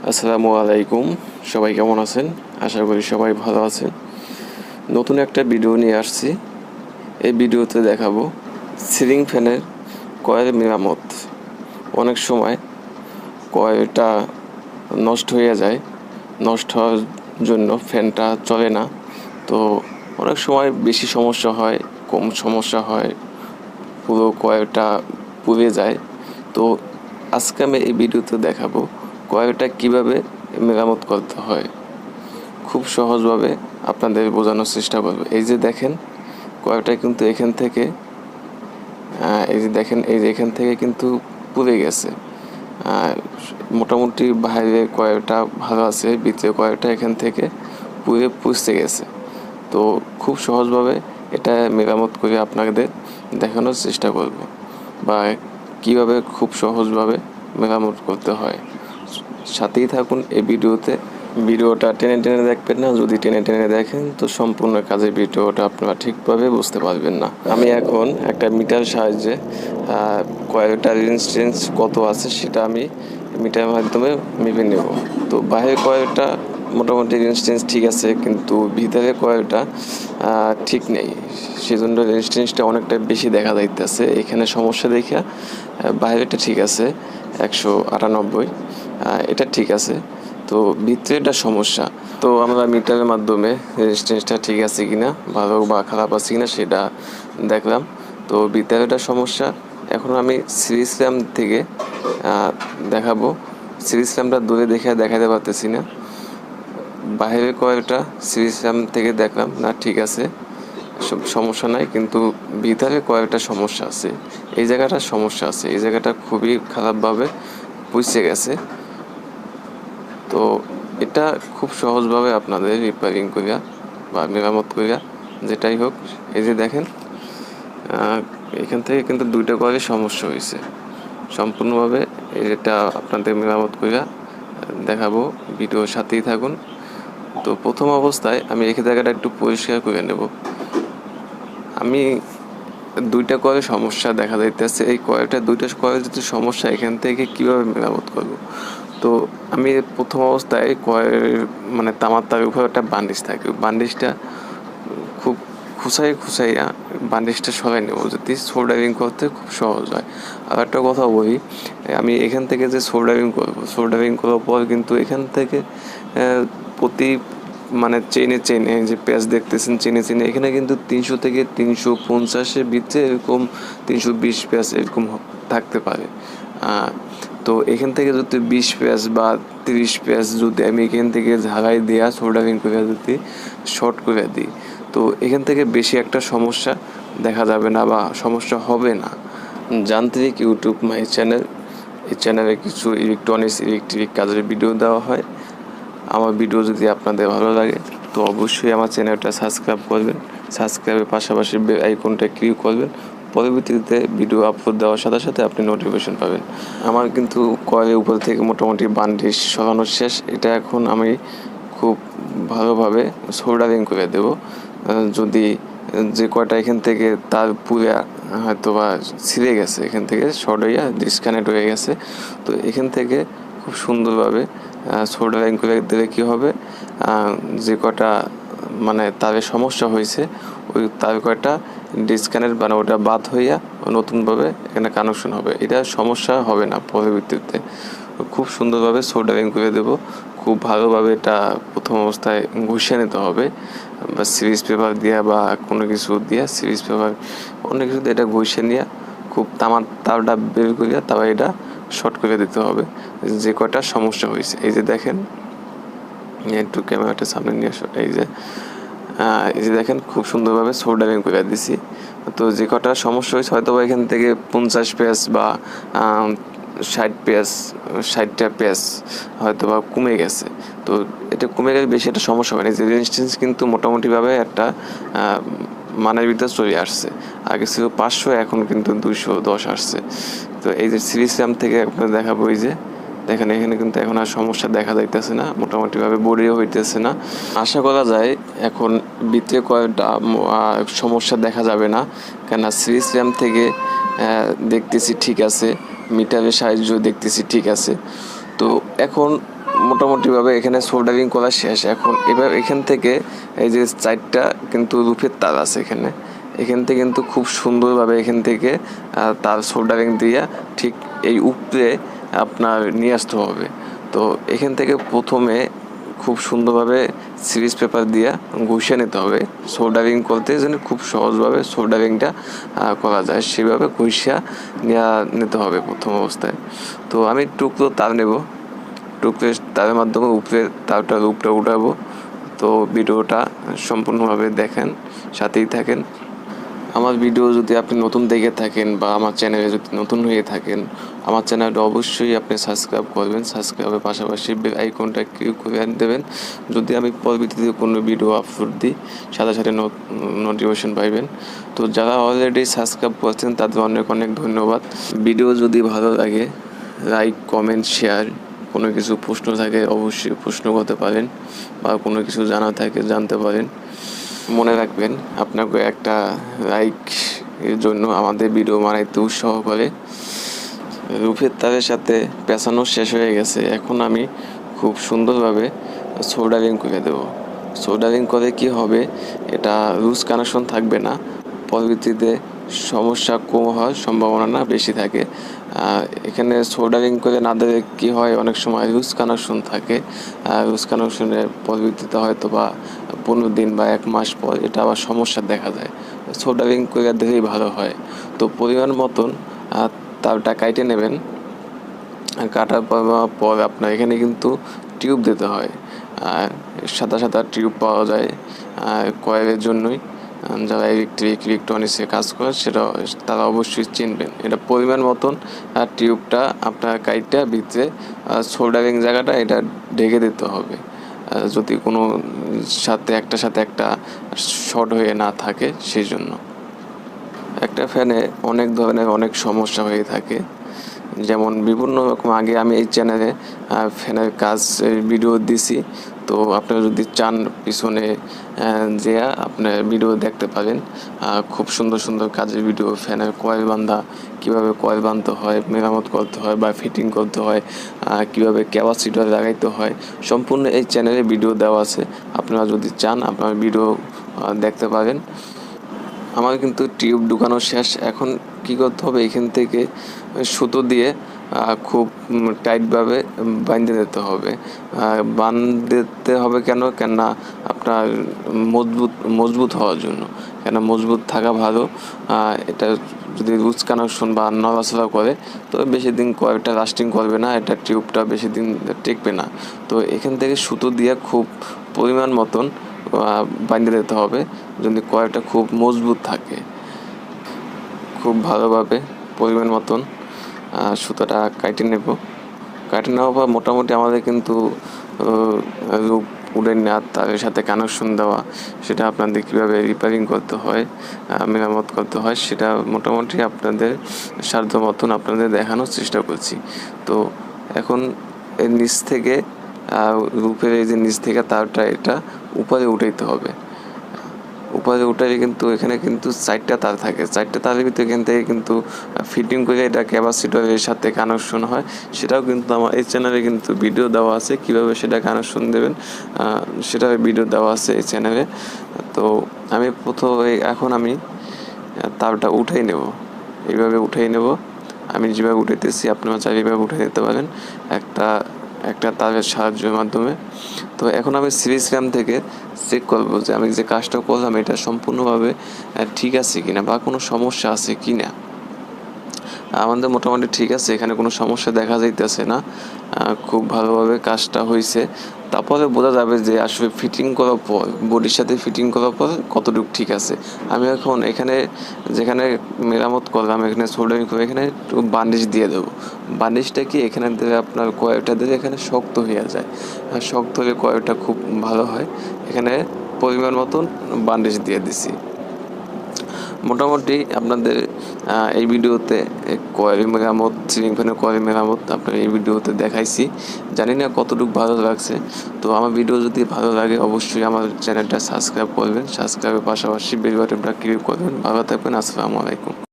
আসসালামু আলাইকুম। সবাই কেমন আছেন? আশা করি সবাই ভালো আছেন। নতুন একটা ভিডিও নিয়ে আসছি। এই ভিডিওতে দেখাবো সিলিং ফ্যানের কয়েল মেরামত। অনেক সময় কয়েলটা নষ্ট হয়ে যায়। নষ্ট হওয়ার জন্য ফ্যানটা চলে না। তো অনেক সময় বেশি সমস্যা হয়, কম সমস্যা হয়, পুরো কয়েলটা পুড়ে যায়। তো আজকে আমি এই ভিডিওতে দেখাবো কয়েলটা কিভাবে মেরামত করতে হয়। খুব সহজভাবে আপনাদের বোঝানোর চেষ্টা করব। এই যে দেখেন কয়েলটা কিন্তু এখান থেকে এখান থেকে কিন্তু পুড়ে গেছে। মোটামুটি বাইরের কয়েলটা ভালো আছে, ভিতরের কয়েলটা এখান থেকে পুড়ে পুষতে গেছে। তো খুব সহজভাবে এটা মেরামত করে আপনাদের দেখানোর চেষ্টা করব, বা কীভাবে খুব সহজভাবে মেরামত করতে হয়। সাথেই থাকুন এই ভিডিওতে। ভিডিওটা টেনে টেনে দেখবেন না। যদি টেনে টেনে দেখেন তো সম্পূর্ণ কাজের ভিডিওটা আপনারা ঠিকভাবে বুঝতে পারবেন না। আমি এখন একটা মিটার সাহায্যে কয়েলটার রেজিস্ট্যান্স কত আছে সেটা আমি মিটারের মাধ্যমে মেপে নেব। তো বাইরের কয়েলটা মোটামুটি রেজিস্ট্যান্স ঠিক আছে, কিন্তু ভিতরের কয়েলটা ঠিক নেই। সেজন্য রেজিস্ট্যান্সটা অনেকটা বেশি দেখা যাইতেছে। এখানে সমস্যা দেখে বাইরেটা ঠিক আছে 198, এটা ঠিক আছে। তো ভিতরে এটা সমস্যা। তো আমরা মিটারের মাধ্যমে রেজিস্ট্যান্সটা ঠিক আছে কিনা, ভালো বা খারাপ আছে কিনা সেটা দেখলাম। তো ভিতরেটা সমস্যা। এখন আমি সিরিজ ল্যাম্প থেকে দেখাবো। সিরিজ ল্যাম্পটা দূরে দেখাতে পারতেছি না। বাইরের কয়েলটা সিরিজ ল্যাম্প থেকে দেখলাম না, ঠিক আছে, সমস্যা নাই। কিন্তু ভিতরে কয়েকটা সমস্যা আছে। এই জায়গাটা সমস্যা আছে, এই জায়গাটা খুবই খারাপভাবে পুষে গেছে। তো এটা খুব সহজভাবে আপনাদের রিপেয়ারিং করিয়া বা মেরামত করিয়া যেটাই হোক, এই যে দেখেন এখান থেকে কিন্তু দুইটা কয়েলের সমস্যা হয়েছে সম্পূর্ণভাবে। এটা আপনাদের মেরামত করিয়া দেখাবো, ভিডিওর সাথেই থাকুন। তো প্রথম অবস্থায় আমি এই জায়গাটা একটু পরিষ্কার করে নেব। আমি দুইটা কয়েলের সমস্যা দেখা যাইতেছে। এই দুইটা কয়েল যদি সমস্যা, এখান থেকে কীভাবে মেরামত করব। তো আমি প্রথম অবস্থায় তামার তারের উপর একটা বান্ডিশ থাকে, বান্ডিশটা খুব খুঁচাইয়া বান্ডিশটা সরাই নেব, যদি সোল্ডারিং করতে খুব সহজ হয়। আর একটা কথা বলি, আমি এখান থেকে যে সোল্ডারিং করব, সোল্ডারিং করার পর কিন্তু এখান থেকে প্রতি চেনে যে প্যাচ দেখতেছেন, চেনে এখানে কিন্তু 300 থেকে 350-এর ভিতরে এরকম 320 প্যাচ এরকম থাকতে পারে। তো এখান থেকে যদি 20 প্যাচ বা 30 প্যাচ যদি আমি এখান থেকে ঝালাই দেওয়া সোল্ডারিং করে যদি শর্ট করে দিই, তো এখান থেকে বেশি একটা সমস্যা দেখা যাবে না বা সমস্যা হবে না। যান্ত্রিক ইউটিউব মাই চ্যানেল, এই চ্যানেলে কিছু ইলেকট্রিক কাজের ভিডিও দেওয়া হয়। আমার ভিডিও যদি আপনাদের ভালো লাগে তো অবশ্যই আমার চ্যানেলটা সাবস্ক্রাইব করবেন। সাবস্ক্রাইবের পাশাপাশি বেল আইকনটা ক্লিক করবেন। পরবর্তীতে ভিডিও আপলোড দেওয়ার সাথে সাথে আপনি নোটিফিকেশন পাবেন। আমার কিন্তু কয়েলের উপর থেকে মোটামুটি বান্ডিশ সরানো শেষ। এটা এখন আমি খুব ভালোভাবে সোল্ডারিং করে দেব। যদি যে কয়টা এখান থেকে তার পুরা হয়তো বা ছিঁড়ে গেছে, এখান থেকে শর্ট হইয়া ডিসকানেক্ট হয়ে গেছে, তো এখান থেকে খুব সুন্দরভাবে সোল্ডারিং করে দিলে কী হবে, যে কটা তারের সমস্যা হয়েছে ওই তার কয়টা ডিসকানেক্ট ওটা বাদ হইয়া নতুনভাবে এখানে কানেকশন হবে। এটা সমস্যা হবে না পরবর্তীতে। খুব সুন্দরভাবে সোল্ডারিং করে দেব। খুব ভালোভাবে এটা প্রথম অবস্থায় ঘষে নিতে হবে, বা সিরিজ পেপার দিয়া বা কোনো কিছু দিয়া, সিরিজ পেপার অনেক কিছু দিয়ে এটা ঘষে নিয়ে খুব তারটা বের করিয়া তারপর এটা শর্ট করে দিতে হবে যে কয়টা সমস্যা হয়েছে। এই যে দেখেন, একটু ক্যামেরাটা সামনে নিয়ে আসো। এই যে দেখেন খুব সুন্দরভাবে সোল্ডারিং করে দিছি। তো যে কটা সমস্যা হয়েছে হয়তো এখান থেকে 50 পেজ বা 60টা পেজ হয়তো বা কমে গেছে। তো এটা কমে গেলে বেশি একটা সমস্যা হয়নি। যে রেজিস্ট্যান্স কিন্তু মোটামুটিভাবে একটা মানের ভিতরে চলে আসছে। আগে ছিল 500, এখন কিন্তু 210 আসছে। তো এই যে সিরিজ ল্যাম্প থেকে আপনাদের দেখাবো, এই যে দেখেন এখানে কিন্তু এখন আর সমস্যা দেখা যাইতেছে না, মোটামুটিভাবে বোরিও হইতেছে না। আশা করা যায় এখন ভিতরে কয়েকটা সমস্যা দেখা যাবে না, কেননা সিরিজ ল্যাম্প থেকে দেখতেছি ঠিক আছে, মিটারের সাহায্য দেখতেছি ঠিক আছে। তো এখন মোটামুটিভাবে এখানে সোল্ডারিং করা শেষ। এখন এবার এখান থেকে এই যে 4টা কিন্তু রুফের তার আছে এখান থেকে কিন্তু খুব সুন্দরভাবে এখান থেকে তার সোল্ডারিং দিয়ে ঠিক এই উপরে আপনার নিয়ে আসতে হবে। তো এখান থেকে প্রথমে খুব সুন্দরভাবে সিরিজ পেপার দিয়ে ঘষে নিতে হবে। সোল্ডারিং করতে যেন খুব সহজভাবে সোল্ডারিংটা করা যায়, সেভাবে ঘষা নিতে হবে প্রথম অবস্থায়। তো আমি টুকরো তার নেব, টুকরো তারের মাধ্যমে উপরে উঠাবো। তো ভিডিওটা সম্পূর্ণভাবে দেখেন, সাথেই থাকেন। আমার ভিডিও যদি আপনি নতুন দেখে থাকেন বা আমার চ্যানেলে যদি নতুন হয়ে থাকেন, আমার চ্যানেলটা অবশ্যই আপনি সাবস্ক্রাইব করবেন। সাবস্ক্রাইবের পাশাপাশি বেল আইকনটা ক্লিক করে দেবেন। যদি আমি পরবর্তীতে কোনো ভিডিও আপলোড দিই সাথে সাথে নোটিফিকেশন পাইবেন। তো যারা অলরেডি সাবস্ক্রাইব করছেন তাদের অনেক অনেক ধন্যবাদ। ভিডিও যদি ভালো লাগে লাইক, কমেন্ট, শেয়ার। কোনো কিছু প্রশ্ন থাকে অবশ্যই প্রশ্ন করতে পারেন, বা কোনো কিছু জানা থাকে জানতে পারেন। মনে রাখবেন, আপনাকে একটা লাইক এর জন্য আমাদের ভিডিও বানাইতে উৎসাহ করে। রুফের তারের সাথে পেঁচানো শেষ হয়ে গেছে। এখন আমি খুব সুন্দরভাবে সোল্ডারিং করে দেবো। সোল্ডারিং করে কি হবে, এটা লুজ কানেকশন থাকবে না, পরবর্তীতে সমস্যা কম হওয়ার সম্ভাবনা বেশি থাকে। এখানে সোল্ডারিং করে না দিলে কী হয়, অনেক সময় লুজ কানেকশন থাকে। লুজ কানেকশনের পরবর্তীতে হয়তো বা 15 দিন বা 1 মাস পর এটা আবার সমস্যা দেখা যায়। সোল্ডারিং করে দিলেই ভালো হয়। তো পরিমাণ মতন তারটা কাটে নেবেন। কাটার পর আপনার এখানে কিন্তু টিউব দিতে হয়। সাদা সাদা টিউব পাওয়া যায় কয়েলের জন্যই। যারা ইলেকট্রনিক্সে কাজ করে তারা অবশ্যই চিনবেন। এটা পরিমাণ মতন টিউবটা আপনার কাইটটা ভিতরে সোল্ডারিং জায়গাটা এটা ঢেকে দিতে হবে, যদি কোনো সাথে একটা শর্ট হয়ে না থাকে সেই জন্য। একটা ফ্যানে অনেক ধরনের অনেক সমস্যা হয়ে থাকে, যেমন বিভিন্ন রকম। আগে আমি এই চ্যানেলে ফ্যানের কাজ ভিডিও দিছি। তো আপনারা যদি চান পিছনে যে আপনার ভিডিও দেখতে পারেন। খুব সুন্দর সুন্দর কাজের ভিডিও, ফ্যানের কয়েল বাঁধা, কীভাবে কয়েল বাঁধতে হয়, মেরামত করতে হয় বা ফিটিং করতে হয়, কীভাবে ক্যাপাসিটর লাগাইতে হয়, সম্পূর্ণ এই চ্যানেলে ভিডিও দেওয়া আছে। আপনারা যদি চান আপনার ভিডিও দেখতে পারেন। আমার কিন্তু টিউব ঢুকানো শেষ। এখন কী করতে হবে, এখান থেকে সুতো দিয়ে খুব টাইটভাবে বাঁধতে দিতে হবে। বাঁধতে হবে কেননা আপনার মজবুত হওয়ার জন্য, কেন মজবুত থাকা ভালো। এটা যদি লুজ কানেকশন বা নড়াচড়া করে তো বেশি দিন কয়েকটা লাস্টিং করবে না, এটা টিউবটা বেশি দিন টিকবে না। তো এখান থেকে সুতো দিয়ে খুব পরিমাণ মতন বাঁধতে দিতে হবে, যদি কয়েকটা খুব মজবুত থাকে। খুব ভালোভাবে পরিমাণ মতন সুতোটা কাটে নেওয়ার পর মোটামুটি আমাদের কিন্তু রূপ উডেন নেওয়ার তারের সাথে কানেকশন দেওয়া, সেটা আপনাদের কীভাবে রিপেয়ারিং করতে হয়, মেরামত করতে হয়, সেটা মোটামুটি আপনাদের সাধ্য মতন আপনাদের দেখানোর চেষ্টা করছি। তো এখন এর নিচ থেকে রূপের এই যে নিচ থেকে তারটা এটা উপরে উঠাইতে হবে। উপরে উঠালে কিন্তু এখানে কিন্তু 4টা তার থাকে। 4টা তারের ভিতরে এখান থেকে কিন্তু ফিটিং করে এটা ক্যাপাসিটরের সাথে কানেকশন হয়। সেটাও কিন্তু আমার এই চ্যানেলে কিন্তু ভিডিও দেওয়া আছে, কীভাবে সেটা কানেকশন দেবেন সেটার ভিডিও দেওয়া আছে এই চ্যানেলে। তো আমি এখন আমি তারটা উঠাই নেব, এইভাবে উঠাই নেব। আমি যেভাবে উঠাইতেছি আপনারা চাইলে এইভাবে উঠে নিতে পারেন একটা তারের সাহায্যের মাধ্যমে। তো এখন আমি সিরিজ র্যাম থেকে চেক করবো যে আমি যে কাজটা করলাম এটা সম্পূর্ণভাবে ঠিক আছে কিনা বা কোনো সমস্যা আছে কিনা। আমাদের মোটামুটি ঠিক আছে, এখানে কোনো সমস্যা দেখা যাইতেছে না, খুব ভালোভাবে কাজটা হয়েছে। তারপরে বোঝা যাবে যে আসলে ফিটিং করার পর, বডির সাথে ফিটিং করার পর কতটুকু ঠিক আছে। আমি এখন এখানে যেখানে মেরামত করলাম, এখানে সোল্ডারিং করে এখানে একটু বান্ডিশ দিয়ে দেবো। বান্ডিশটা কি এখানে দিলে আপনার কয়েলটা দিলে এখানে শক্ত হয়ে যায়, শক্ত হলে কয়েলটা খুব ভালো হয়। এখানে পরিমাণ মতন বান্ডিশ দিয়ে দিছি। মোটামুটি আপনাদের এই ভিডিওতে কয়েল মেরামত, সিলিং ফ্যানের কয়েল মেরামত আপনার এই ভিডিওতে দেখাইছি। জানি না কতটুকু ভালো লাগছে। তো আমার ভিডিও যদি ভালো লাগে অবশ্যই আমার চ্যানেলটা সাবস্ক্রাইব করবেন, সাবস্ক্রাইবের পাশাপাশি বেল বাটনটা ক্লিক করবেন। ভালো থাকবেন, আসসালামু আলাইকুম।